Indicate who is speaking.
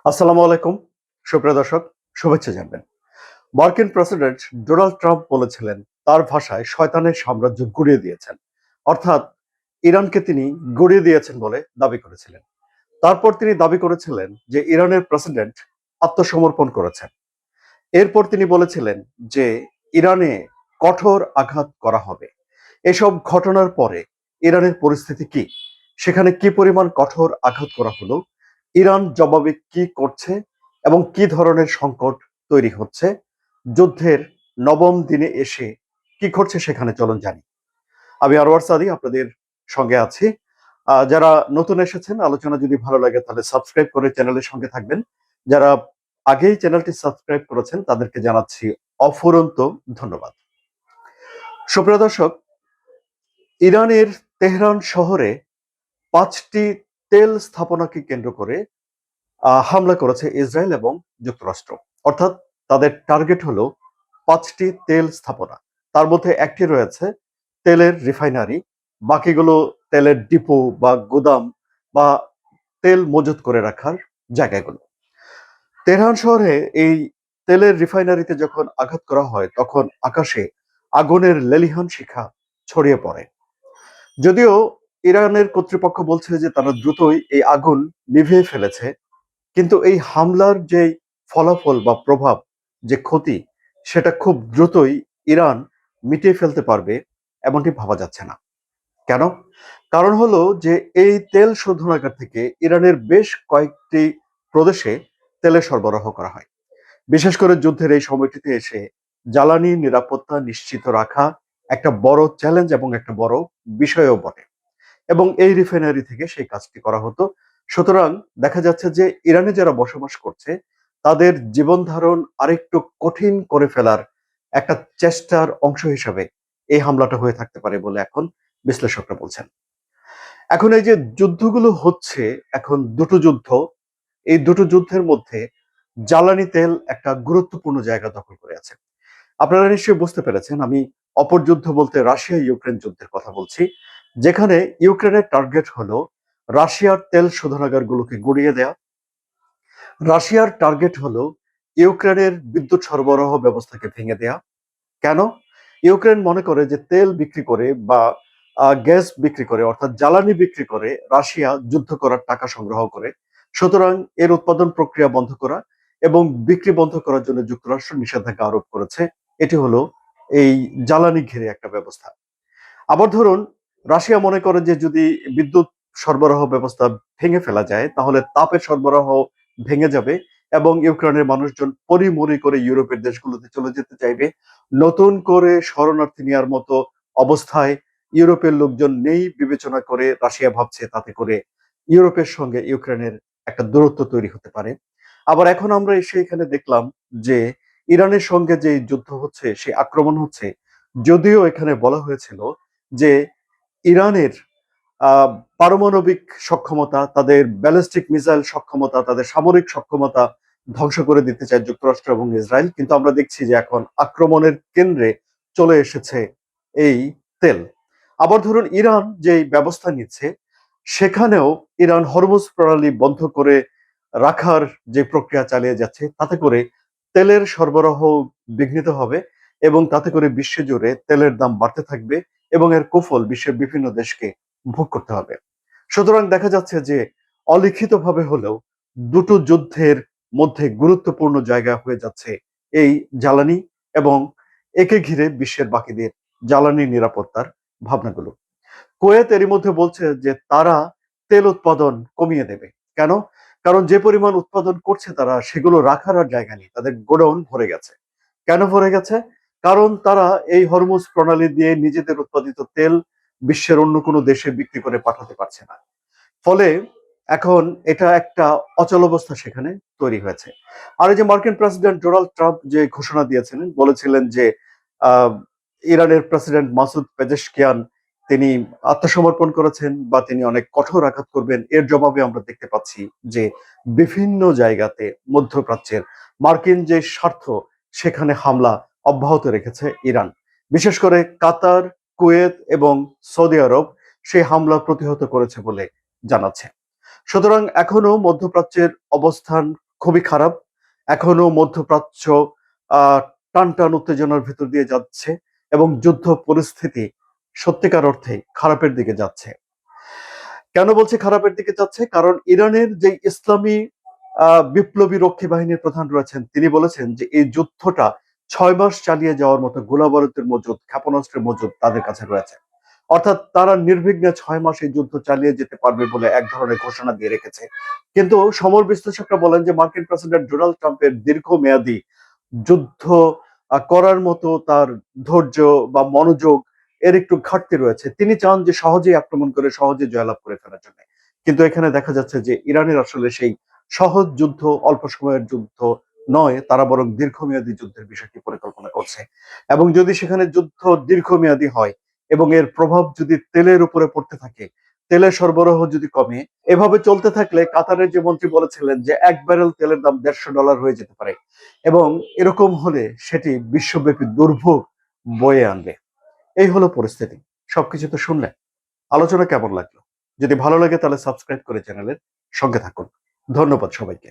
Speaker 1: আসসালামু আলাইকুম। সুপ্রিয় দর্শক, শুভেচ্ছা জানবেন। মার্কিন প্রেসিডেন্ট ডোনাল্ড ট্রাম্প বলেছিলেন তার ভাষায় শয়তানের সাম্রাজ্য গুড়িয়ে দিয়েছেন। অর্থাৎ ইরানকে তিনি গুড়িয়ে দিয়েছেন বলে দাবি করেছিলেন। তারপর তিনি দাবি করেছিলেন যে ইরানের প্রেসিডেন্ট আত্মসমর্পণ করেছেন। এরপর তিনি বলেছিলেন যে ইরানে কঠোর আঘাত করা হবে। এসব ঘটনার পরে ইরানের পরিস্থিতি কি? সেখানে কি পরিমাণ কঠোর আঘাত করা হলো? ইরান জবাবে কি করছে এবং কি ধরনের সংকট তৈরি হচ্ছে? যুদ্ধের নবম দিনে এসে কি ঘটছে সেখানে চলুন জানি। আমি আরওয়ার সাদি আপনাদের সঙ্গে আছি। যারা নতুন এসেছেন আলোচনা যদি ভালো লাগে তাহলে সাবস্ক্রাইব করে চ্যানেলের সঙ্গে থাকবেন। যারা আগেই চ্যানেলটি সাবস্ক্রাইব করেছেন তাদেরকে জানাচ্ছি অফুরন্ত ধন্যবাদ। সুপ্রিয় দর্শক, ইরানের তেহরান শহরে ৫টি তেল স্থাপনাকে কেন্দ্র করে হামলা করেছে ইসরায়েল এবং যুক্তরাষ্ট্র। অর্থাৎ তাদের টার্গেট হলো ৫টি তেল স্থাপনা। তার মধ্যে একটি রয়েছে তেলের রিফাইনারি, বাকিগুলো তেলের ডিপো বা গুদাম বা তেল মজুত করে রাখার জায়গাগুলো। তেহরান শহরে এই তেলের রিফাইনারিতে যখন আঘাত করা হয় তখন আকাশে আগুনের লেলিহান শিখা ছড়িয়ে পড়ে। যদিও ইরানের কর্তৃপক্ষ বলছে যে তারা দ্রুতই এই আগুন নিভিয়ে ফেলেছে, কিন্তু এই হামলার যে ফলাফল বা প্রভাব, যে ক্ষতি, সেটা খুব দ্রুতই ইরান মিটিয়ে ফেলতে পারবে এমনটি ভাবা যাচ্ছে না। কেন? কারণ হলো যে এই তেল শোধনাগার থেকে ইরানের বেশ কয়েকটি প্রদেশে তেলের সরবরাহ করা হয়। বিশেষ করে যুদ্ধের এই সময়টিতে এসে জ্বালানি নিরাপত্তা নিশ্চিত রাখা একটা বড় চ্যালেঞ্জ এবং একটা বড় বিষয়ও বটে। এবং এই রিফাইনারি থেকে সেই কাজটি করা হতো। সুতরাং দেখা যাচ্ছে যে ইরানে যারা বসবাস করছে তাদের জীবন ধারণ আরেকটু কঠিন করে ফেলার একটা চেষ্টার অংশ হিসাবে এই হামলাটা হয়ে থাকতে পারে বলে এখন বিশ্লেষকরা বলছেন। এখন এই যে যুদ্ধগুলো হচ্ছে, এখন দুটো যুদ্ধ, এই দুটো যুদ্ধের মধ্যে জ্বালানি তেল একটা গুরুত্বপূর্ণ জায়গা দখল করে আছে। আপনারা নিশ্চয়ই বুঝতে পেরেছেন আমি অপর যুদ্ধ বলতে রাশিয়া ইউক্রেন যুদ্ধের কথা বলছি, যেখানে ইউক্রেনের টার্গেট হলো রাশিয়ার তেল শোধনাগারগুলোকে গুড়িয়ে দেয়া। রাশিয়ার টার্গেট হলো ইউক্রেনের বিদ্যুৎ সরবরাহ ব্যবস্থাকে ভেঙে দেয়া। কেন? ইউক্রেন মনে করে যে তেল বিক্রি করে বা গ্যাস বিক্রি করে, অর্থাৎ জ্বালানি বিক্রি করে রাশিয়া যুদ্ধ করার টাকা সংগ্রহ করে। সুতরাং এর উৎপাদন প্রক্রিয়া বন্ধ করা এবং বিক্রি বন্ধ করার জন্য যুক্তরাষ্ট্র নিষেধাজ্ঞা আরোপ করেছে। এটি হলো এই জ্বালানি ঘিরে একটা ব্যবস্থা। আবার ধরুন রাশিয়া মনে করে যে যদি বিদ্যুৎ সরবরাহ ব্যবস্থা ভেঙে ফেলা যায় তাহলে তাপের সরবরাহ ভেঙে যাবে এবং ইউক্রেনের মানুষজন পরিমরি করে ইউরোপের দেশগুলোতে চলে যেতে চাইবে। নতুন করে শরণার্থী নেওয়ার মতো অবস্থায় ইউরোপের লোকজন নেই বিবেচনা করে রাশিয়া ভাবছে তাতে করে ইউরোপের সঙ্গে ইউক্রেনের একটা দূরত্ব তৈরি হতে পারে। আবার এখন আমরা এসে এখানে দেখলাম যে ইরানের সঙ্গে যে যুদ্ধ হচ্ছে, সে আক্রমণ হচ্ছে, যদিও এখানে বলা হয়েছিল যে ইরানের আহ, পারমাণবিক সক্ষমতা, তাদের ব্যালিস্টিক মিসাইল সক্ষমতা, তাদের সামরিক সক্ষমতা ধ্বংস করে দিতে চায় যুক্তরাষ্ট্র এবং ইসরায়েল, কিন্তু আমরা দেখছি যে এখন আক্রমণের কেন্দ্রে চলে এসেছে এই তেল। আবার ধরুন ইরান যে ব্যবস্থা নিচ্ছে সেখানেও ইরান হরমুজ প্রণালী বন্ধ করে রাখার যে প্রক্রিয়া চালিয়ে যাচ্ছে তাতে করে তেলের সরবরাহ বিঘ্নিত হবে এবং তাতে করে বিশ্বজুড়ে তেলের দাম বাড়তে থাকবে এবং এর কুফল বিশ্বের বিভিন্ন দেশকে ভোগ করতে হবে। সুতরাং দেখা যাচ্ছে যে অলিখিতভাবে হলেও দুটো যুদ্ধের মধ্যে গুরুত্বপূর্ণ জায়গা হয়ে যাচ্ছে এই জ্বালানি এবং একে ঘিরে বিশ্বের বাকিদের জ্বালানি নিরাপত্তার ভাবনাগুলো। কুয়েত এরই মধ্যে বলছে যে তারা তেল উৎপাদন কমিয়ে দেবে। কেন? কারণ যে পরিমাণ উৎপাদন করছে তারা সেগুলো রাখার আর জায়গা নেই, তাদের গোডাউন ভরে গেছে। কেন ভরে গেছে? কারণ তারা এই হরমুজ প্রণালী দিয়ে নিজেদের উৎপাদিত তেল বিশ্বের অন্য কোনো দেশে বিক্রি করে পাঠাতে পারছে না। ফলে এখন এটা একটা অচলাবস্থা সেখানে তৈরি হয়েছে। আর এই যে মার্কিন প্রেসিডেন্ট ডোনাল্ড ট্রাম্প যে ঘোষণা দিয়েছিলেন, বলেছিলেন যে আহ, ইরানের প্রেসিডেন্ট মাসুদ পেজেশকিয়ান তিনি আত্মসমর্পণ করেছেন বা তিনি অনেক কঠোর আঘাত করবেন। এর জবাবে আমরা দেখতে পাচ্ছি যে বিভিন্ন জায়গাতে মধ্যপ্রাচ্যের মার্কিন যে স্বার্থ সেখানে হামলা অব্যাহত রেখেছে ইরান। বিশেষ করে কাতার, কুয়েত এবং সৌদি আরব সেই হামলা প্রতিহত করেছে বলে জানাচ্ছে। সুতরাং এখনো মধ্যপ্রাচ্যের অবস্থান খুবই খারাপ। এখনো মধ্যপ্রাচ্য আহ টান টান উত্তেজনার ভিতর দিয়ে যাচ্ছে এবং যুদ্ধ পরিস্থিতি সত্যিকার অর্থে খারাপের দিকে যাচ্ছে। কেন বলছি খারাপের দিকে যাচ্ছে? কারণ ইরানের যে ইসলামী বিপ্লবী রক্ষী বাহিনীর প্রধান রয়েছেন তিনি বলেছেন যে এই যুদ্ধটা 6 মাস চালিয়ে যাওয়ার মতো গোলাবারুদের মজুদ, ক্ষেপণাস্ত্রের মজুদ তাদের কাছে রয়েছে। অর্থাৎ তারা নির্বিঘ্নে 6 মাস এই যুদ্ধ চালিয়ে যেতে পারবে বলে এক ধরনের ঘোষণা দিয়ে রেখেছে। কিন্তু সমর বিশ্লেষকরা বলেন যে মার্কিন প্রেসিডেন্ট ডোনাল্ড ট্রাম্পের দীর্ঘমেয়াদী যুদ্ধ করার মতো তার ধৈর্য বা মনোযোগ এর একটু ঘাটতি রয়েছে। তিনি চান যে সহজেই আক্রমণ করে সহজে জয়লাভ করে ফেলার জন্য। কিন্তু এখানে দেখা যাচ্ছে যে ইরানের আসলে সেই সহজ যুদ্ধ, অল্প সময়ের যুদ্ধ নয়, তারা বরং দীর্ঘমেয়াদী যুদ্ধের বিষয়টি পরিকল্পনা করছে। এবং যদি সেখানে যুদ্ধ দীর্ঘমেয়াদী হয় এবং এর প্রভাব যদি তেলের উপরে পড়তে থাকে, তেলের সরবরাহ যদি কমে, এভাবে চলতে থাকলে কাতারের যে মন্ত্রী বলেছিলেন যে 1 ব্যারেল তেলের দাম $150 হয়ে যেতে পারে। এবং এরকম হলে সেটি বিশ্বব্যাপী দুর্ভোগ বয়ে আনবে। এই হলো পরিস্থিতি। সবকিছু তো শুনলেন। আলোচনা কেমন লাগলো? যদি ভালো লাগে তাহলে সাবস্ক্রাইব করে চ্যানেলের সঙ্গে থাকুন। ধন্যবাদ সবাইকে।